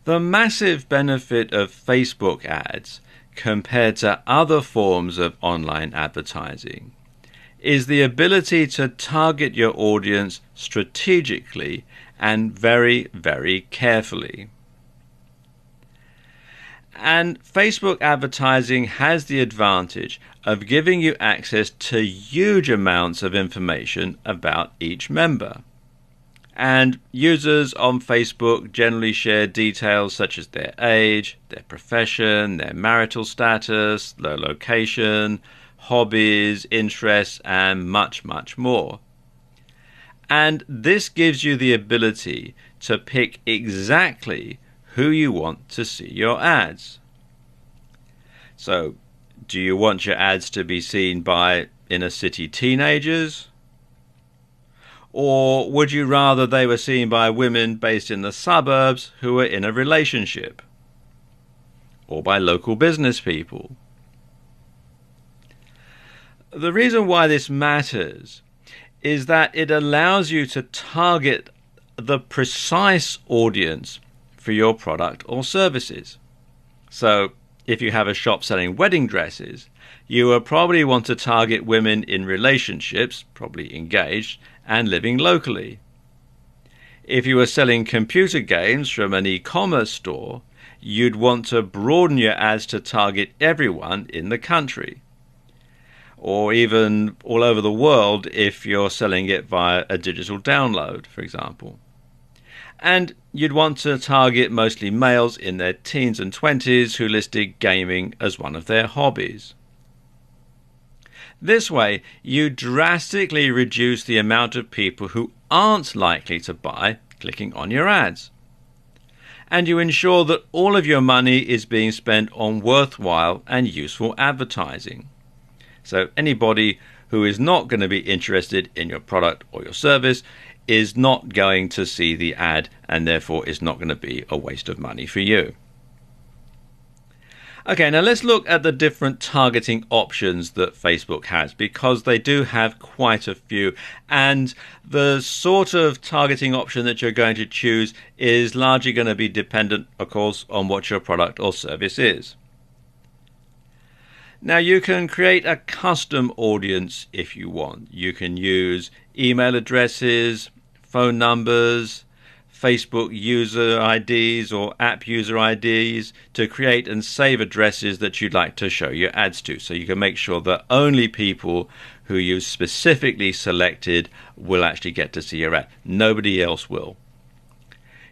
The massive benefit of Facebook ads compared to other forms of online advertising is the ability to target your audience strategically and very, very carefully. And Facebook advertising has the advantage of giving you access to huge amounts of information about each member. And users on Facebook generally share details such as their age, their profession, their marital status, their location, hobbies, interests, and much, much more. And this gives you the ability to pick exactly who you want to see your ads. So, do you want your ads to be seen by inner city teenagers? Or would you rather they were seen by women based in the suburbs who are in a relationship? Or by local business people? The reason why this matters is that it allows you to target the precise audience for your product or services. So, if you have a shop selling wedding dresses, you will probably want to target women in relationships, probably engaged, and living locally. If you were selling computer games from an e-commerce store, you'd want to broaden your ads to target everyone in the country, or even all over the world if you're selling it via a digital download, for example. And you'd want to target mostly males in their teens and 20s who listed gaming as one of their hobbies. This way, you drastically reduce the amount of people who aren't likely to buy clicking on your ads. And you ensure that all of your money is being spent on worthwhile and useful advertising. So anybody who is not going to be interested in your product or your service is not going to see the ad, and therefore is not going to be a waste of money for you. Okay, now let's look at the different targeting options that Facebook has, because they do have quite a few, and the sort of targeting option that you're going to choose is largely going to be dependent, of course, on what your product or service is. Now, you can create a custom audience if you want. You can use email addresses, phone numbers, Facebook user IDs or app user IDs to create and save addresses that you'd like to show your ads to. So you can make sure that only people who you specifically selected will actually get to see your ad. Nobody else will.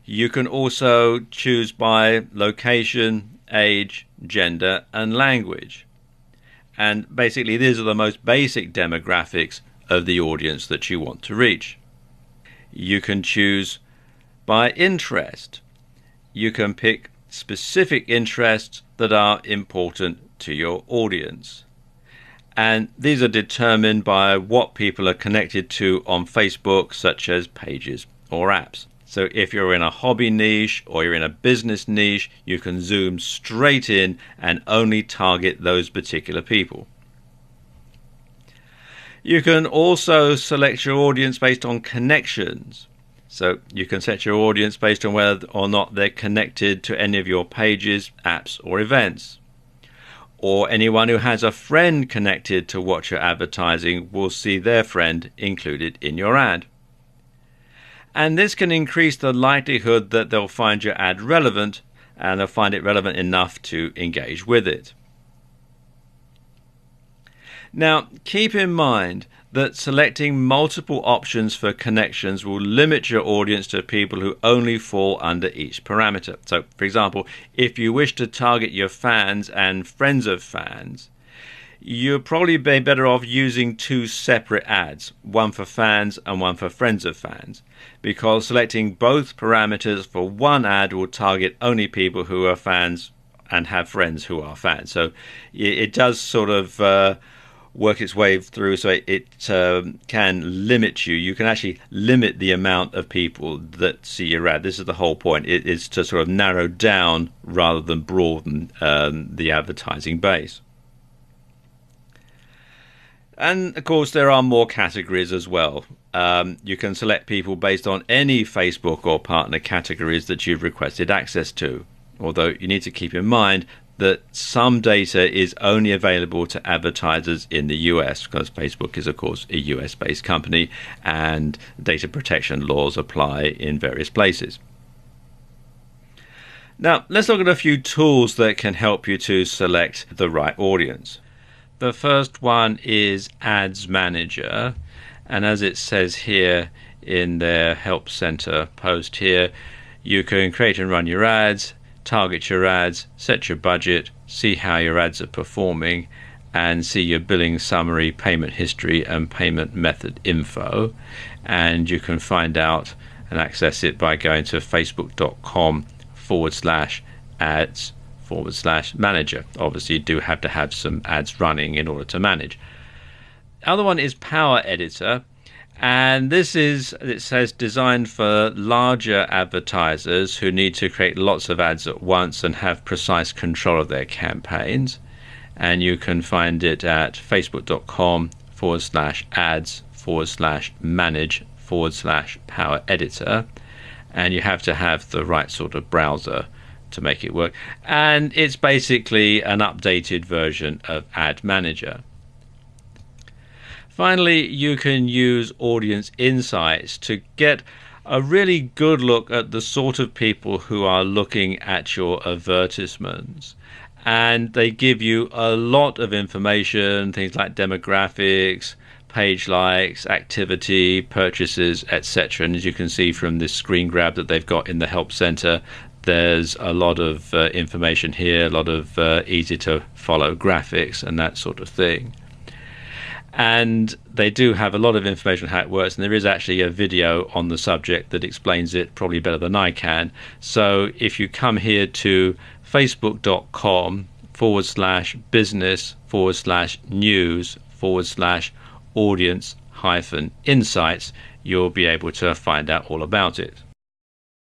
You can also choose by location, age, gender, and language. And basically these are the most basic demographics of the audience that you want to reach. You can choose by interest. You can pick specific interests that are important to your audience. And these are determined by what people are connected to on Facebook, such as pages or apps. So if you're in a hobby niche or you're in a business niche, you can zoom straight in and only target those particular people. You can also select your audience based on connections. So you can set your audience based on whether or not they're connected to any of your pages, apps, or events. Or anyone who has a friend connected to what you're advertising will see their friend included in your ad. And this can increase the likelihood that they'll find your ad relevant, and they'll find it relevant enough to engage with it. Now, keep in mind that selecting multiple options for connections will limit your audience to people who only fall under each parameter. So, for example, if you wish to target your fans and friends of fans, you'll probably be better off using two separate ads, one for fans and one for friends of fans, because selecting both parameters for one ad will target only people who are fans and have friends who are fans. So it does sort of work its way through, so it can limit you. You can actually limit the amount of people that see your ad. This is the whole point. It is to sort of narrow down rather than broaden the advertising base. And of course there are more categories as well. You can select people based on any Facebook or partner categories that you've requested access to. Although you need to keep in mind that some data is only available to advertisers in the US, because Facebook is, of course, a US-based company, and data protection laws apply in various places. Now, let's look at a few tools that can help you to select the right audience. The first one is Ads Manager, and as it says here in their Help Center post here, you can create and run your ads, target your ads, set your budget, see how your ads are performing, and see your billing summary, payment history, and payment method info. And you can find out and access it by going to facebook.com/ads/manager. Obviously, you do have to have some ads running in order to manage. The other one is Power Editor. And this is, it says, designed for larger advertisers who need to create lots of ads at once and have precise control of their campaigns. And you can find it at facebook.com/ads/manage/power editor. And you have to have the right sort of browser to make it work. And it's basically an updated version of Ad Manager. Finally, you can use Audience Insights to get a really good look at the sort of people who are looking at your advertisements. And they give you a lot of information, things like demographics, page likes, activity, purchases, etc. And as you can see from this screen grab that they've got in the Help Center, there's a lot of information here, a lot of easy to follow graphics and that sort of thing. And they do have a lot of information on how it works, and there is actually a video on the subject that explains it probably better than I can. So if you come here to facebook.com/business/news/audience-insights, you'll be able to find out all about it.